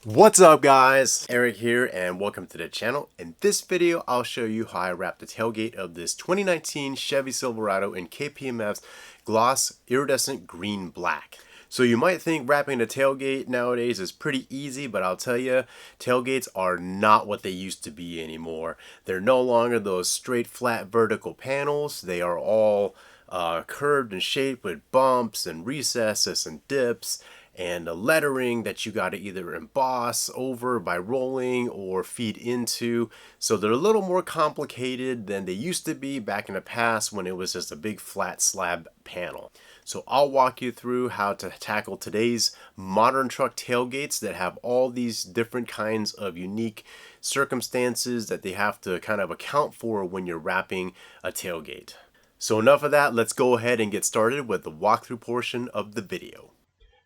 What's up guys? Eric here and welcome to the channel. In this video I'll show you how I wrap the tailgate of this 2019 Chevy Silverado in KPMF's Gloss Iridescent Green Black. So you might think wrapping the tailgate nowadays is pretty easy, but I'll tell you, tailgates are not what they used to be anymore. They're no longer those straight flat vertical panels. They are all curved and shaped with bumps and recesses and dips and a lettering that you got to either emboss over by rolling or feed into. So they're a little more complicated than they used to be back in the past when it was just a big flat slab panel. So I'll walk you through how to tackle today's modern truck tailgates that have all these different kinds of unique circumstances that they have to kind of account for when you're wrapping a tailgate. So enough of that, let's go ahead and get started with the walkthrough portion of the video.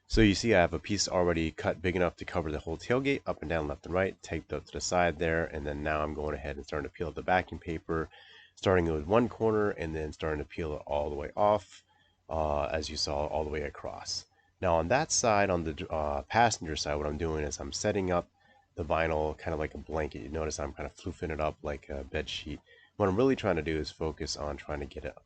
So you see I have a piece already cut big enough to cover the whole tailgate, up and down, left and right, taped up to the side there, and then now I'm going ahead and starting to peel the backing paper, starting with one corner and then starting to peel it all the way off, as you saw, all the way across. Now on that side, on the passenger side, what I'm doing is I'm setting up the vinyl kind of like a blanket. You notice I'm kind of floofing it up like a bed sheet. What I'm really trying to do is focus on trying to get it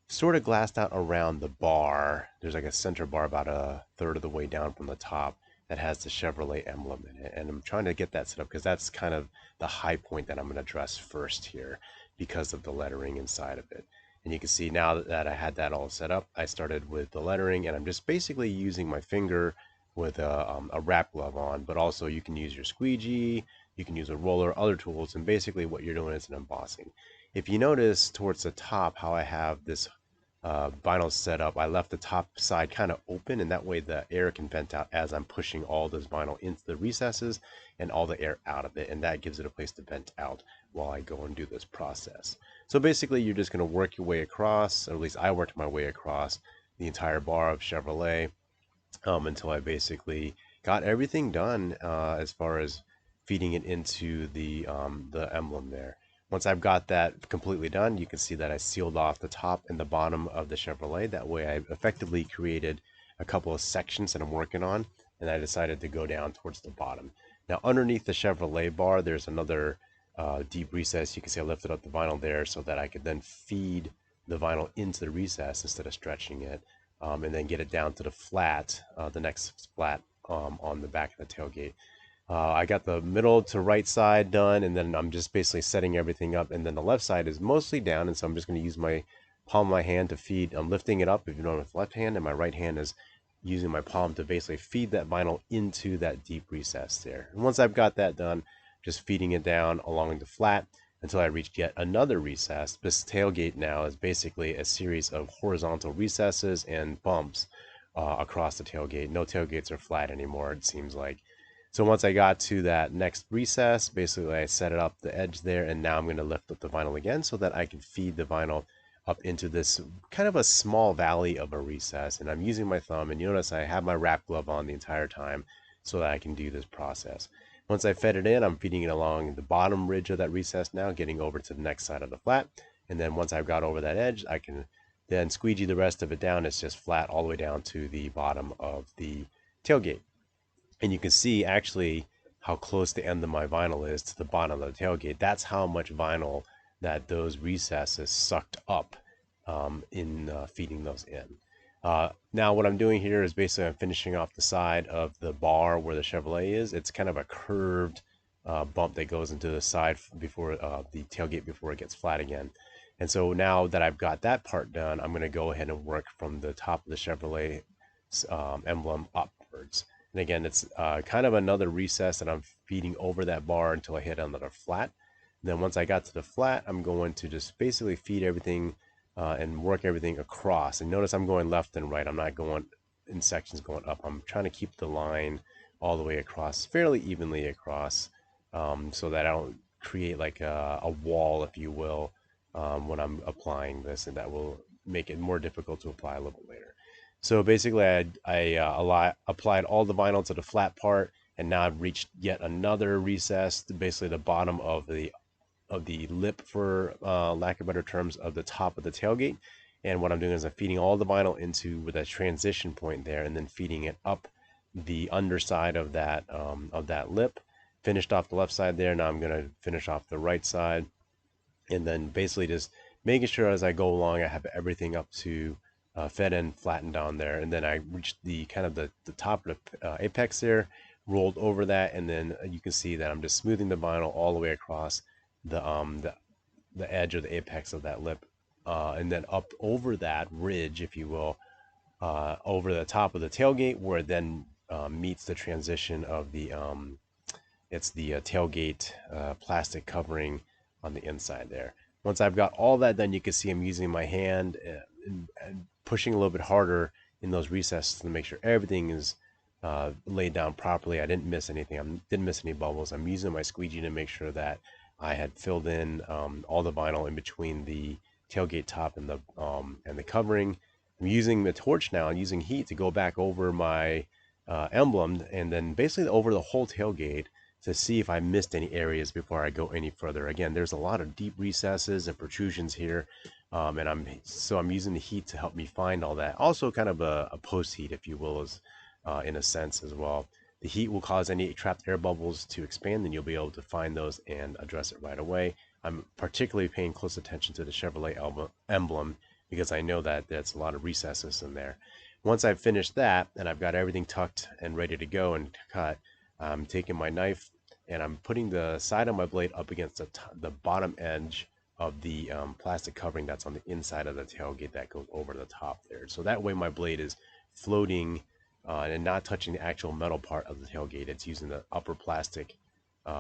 sort of glassed out around the bar. There's like a center bar about a third of the way down from the top that has the Chevrolet emblem in it. And I'm trying to get that set up because that's kind of the high point that I'm going to address first here because of the lettering inside of it. And you can see now that I had that all set up, I started with the lettering and I'm just basically using my finger with a wrap glove on, but also you can use your squeegee, you can use a roller, other tools, and basically what you're doing is an embossing. If you notice towards the top how I have this vinyl set up, I left the top side kind of open, and that way the air can vent out as I'm pushing all this vinyl into the recesses and all the air out of it, and that gives it a place to vent out while I go and do this process. So basically you're just going to work your way across, or at least I worked my way across the entire bar of Chevrolet until I basically got everything done as far as feeding it into the emblem there. Once I've got that completely done, you can see that I sealed off the top and the bottom of the Chevrolet. That way I effectively created a couple of sections that I'm working on, and I decided to go down towards the bottom. Now underneath the Chevrolet bar, there's another deep recess. You can see I lifted up the vinyl there so that I could then feed the vinyl into the recess instead of stretching it, and then get it down to the flat, the next flat on the back of the tailgate. I got the middle to right side done, and then I'm just basically setting everything up, and then the left side is mostly down, and so I'm just going to use my palm of my hand to feed. I'm lifting it up, if you know, with the left hand, and my right hand is using my palm to basically feed that vinyl into that deep recess there. And once I've got that done, just feeding it down along the flat until I reach yet another recess. This tailgate now is basically a series of horizontal recesses and bumps across the tailgate. No tailgates are flat anymore, it seems like. So once I got to that next recess, basically I set it up the edge there, and now I'm going to lift up the vinyl again so that I can feed the vinyl up into this kind of a small valley of a recess. And I'm using my thumb, and you notice I have my wrap glove on the entire time so that I can do this process. Once I fed it in, I'm feeding it along the bottom ridge of that recess now, getting over to the next side of the flat. And then once I've got over that edge, I can then squeegee the rest of it down. It's just flat all the way down to the bottom of the tailgate. And you can see actually how close the end of my vinyl is to the bottom of the tailgate. That's how much vinyl that those recesses sucked up in feeding those in. Now what I'm doing here is basically I'm finishing off the side of the bar where the Chevrolet is. It's kind of a curved bump that goes into the side before the tailgate before it gets flat again. And so now that I've got that part done, I'm going to go ahead and work from the top of the Chevrolet emblem upwards. And again, it's kind of another recess that I'm feeding over that bar until I hit another flat. And then once I got to the flat, I'm going to just basically feed everything and work everything across. And notice I'm going left and right. I'm not going in sections going up. I'm trying to keep the line all the way across, fairly evenly across, so that I don't create like a wall, if you will, when I'm applying this, and that will make it more difficult to apply a little bit later. So basically I applied all the vinyl to the flat part, and now I've reached yet another recess, basically the bottom of the lip, for lack of better terms, of the top of the tailgate. And what I'm doing is I'm feeding all the vinyl into with a transition point there, and then feeding it up the underside of that lip. Finished off the left side there. Now I'm going to finish off the right side, and then basically just making sure as I go along I have everything up to fed and flattened down there, and then I reached the kind of the top of the apex there, rolled over that, and then you can see that I'm just smoothing the vinyl all the way across the edge or the apex of that lip, and then up over that ridge, if you will, over the top of the tailgate, where it then meets the transition of the it's the tailgate plastic covering on the inside there. Once I've got all that done, you can see I'm using my hand and pushing a little bit harder in those recesses to make sure everything is laid down properly. I didn't miss anything. I didn't miss any bubbles. I'm using my squeegee to make sure that I had filled in all the vinyl in between the tailgate top and the covering. I'm using the torch now and using heat to go back over my emblem, and then basically over the whole tailgate to see if I missed any areas before I go any further. Again, there's a lot of deep recesses and protrusions here, and I'm using the heat to help me find all that. Also, kind of a post heat, if you will, is in a sense as well. The heat will cause any trapped air bubbles to expand, and you'll be able to find those and address it right away. I'm particularly paying close attention to the Chevrolet emblem because I know that there's a lot of recesses in there. Once I've finished that and I've got everything tucked and ready to go and cut, I'm taking my knife and I'm putting the side of my blade up against the bottom edge of the plastic covering that's on the inside of the tailgate that goes over the top there. So that way my blade is floating and not touching the actual metal part of the tailgate. It's using the upper plastic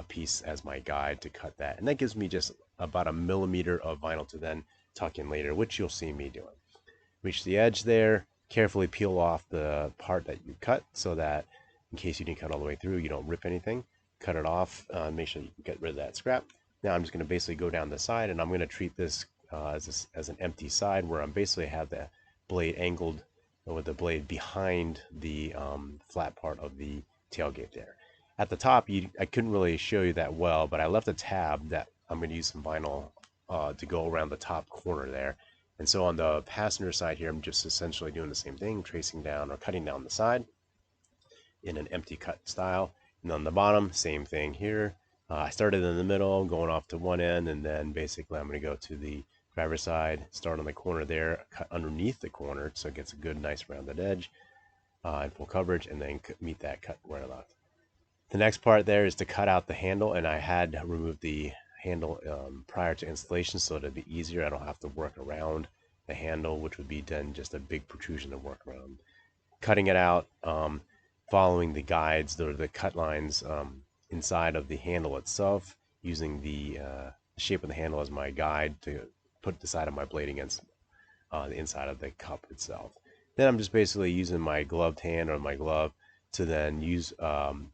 piece as my guide to cut that. And that gives me just about 1 millimeter of vinyl to then tuck in later, which you'll see me doing. Reach the edge there, carefully peel off the part that you cut so that in case you didn't cut all the way through, you don't rip anything. Cut it off, make sure you can get rid of that scrap. Now I'm just going to basically go down the side, and I'm going to treat this as an empty side, where I'm basically have the blade angled with the blade behind the flat part of the tailgate there. At the top, I couldn't really show you that well, but I left a tab that I'm going to use some vinyl to go around the top corner there. And so on the passenger side here, I'm just essentially doing the same thing, tracing down or cutting down the side in an empty cut style. And on the bottom, same thing here. I started in the middle, going off to one end, and then basically I'm going to go to the driver's side, start on the corner there, cut underneath the corner so it gets a good, nice rounded edge and full coverage, and then meet that cut where I left. The next part there is to cut out the handle, and I had removed the handle prior to installation so it'd be easier. I don't have to work around the handle, which would be then just a big protrusion to work around. Cutting it out, following the guides, the cut lines inside of the handle itself, using the shape of the handle as my guide to put the side of my blade against the inside of the cup itself. Then I'm just basically using my gloved hand or my glove to then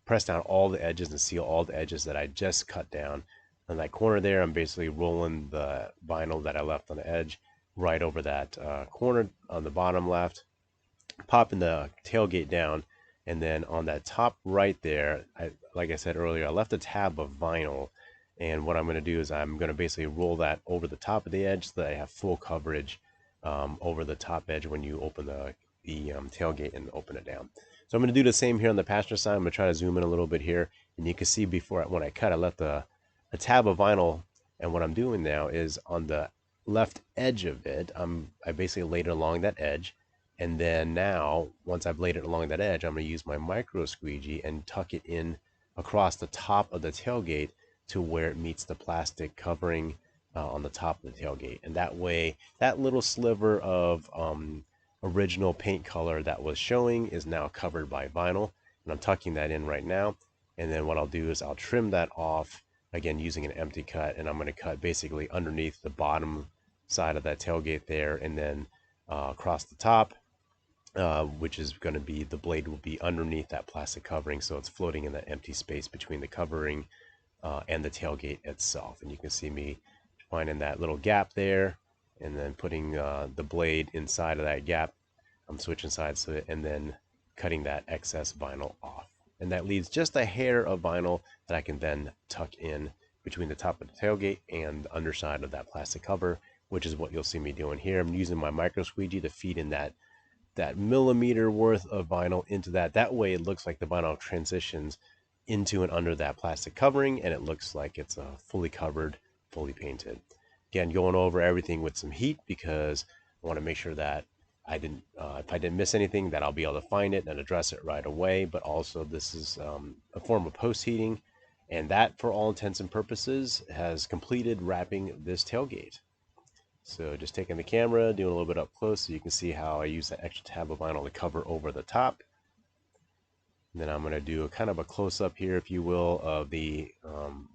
press down all the edges and seal all the edges that I just cut down. On that corner there, I'm basically rolling the vinyl that I left on the edge right over that corner on the bottom left, popping the tailgate down. And then on that top right there, like I said earlier, I left a tab of vinyl. And what I'm going to do is I'm going to basically roll that over the top of the edge so that I have full coverage over the top edge when you open the tailgate and open it down. So I'm going to do the same here on the passenger side. I'm going to try to zoom in a little bit here. And you can see when I cut, I left a tab of vinyl. And what I'm doing now is on the left edge of it, I basically laid it along that edge. And then now, once I've laid it along that edge, I'm going to use my micro squeegee and tuck it in across the top of the tailgate to where it meets the plastic covering on the top of the tailgate. And that way, that little sliver of original paint color that was showing is now covered by vinyl. And I'm tucking that in right now. And then what I'll do is I'll trim that off, again, using an empty cut. And I'm going to cut basically underneath the bottom side of that tailgate there, and then across the top. Which is going to be, the blade will be underneath that plastic covering, so it's floating in that empty space between the covering and the tailgate itself. And you can see me finding that little gap there, and then putting the blade inside of that gap. I'm switching sides to it, and then cutting that excess vinyl off. And that leaves just a hair of vinyl that I can then tuck in between the top of the tailgate and the underside of that plastic cover, which is what you'll see me doing here. I'm using my micro squeegee to feed in that that millimeter worth of vinyl into that. That way it looks like the vinyl transitions into and under that plastic covering, and it looks like it's fully covered, fully painted. Again, going over everything with some heat because I want to make sure that if I didn't miss anything, that I'll be able to find it and address it right away. But also, this is a form of post heating, and that, for all intents and purposes, has completed wrapping this tailgate. So just taking the camera, doing a little bit up close so you can see how I use that extra tab of vinyl to cover over the top. And then I'm going to do a kind of a close-up here, if you will, of the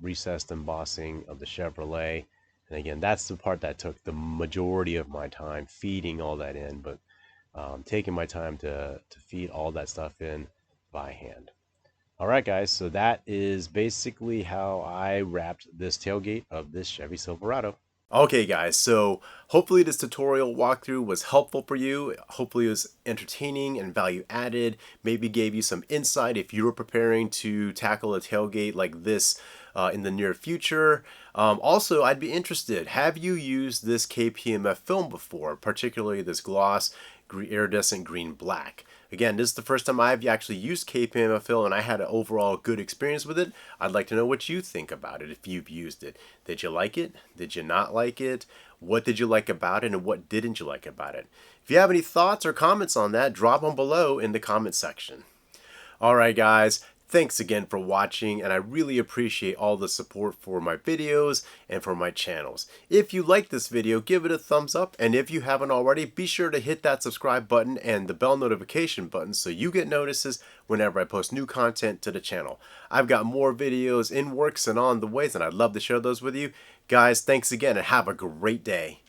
recessed embossing of the Chevrolet. And again, that's the part that took the majority of my time, feeding all that in, but taking my time to feed all that stuff in by hand. All right, guys, so that is basically how I wrapped this tailgate of this Chevy Silverado. Okay guys, so hopefully this tutorial walkthrough was helpful for you. Hopefully it was entertaining and value added. Maybe gave you some insight if you were preparing to tackle a tailgate like this in the near future. Also, I'd be interested, have you used this KPMF film before, particularly this gloss iridescent green black? Again, this is the first time I've actually used KPMF film and I had an overall good experience with it. I'd like to know what you think about it if you've used it. Did you like it? Did you not like it? What did you like about it and what didn't you like about it? If you have any thoughts or comments on that, drop them below in the comment section. Alright guys, thanks again for watching, and I really appreciate all the support for my videos and for my channels. If you like this video, give it a thumbs up, and if you haven't already, be sure to hit that subscribe button and the bell notification button so you get notices whenever I post new content to the channel. I've got more videos in works and on the ways, and I'd love to share those with you. Guys, thanks again and have a great day.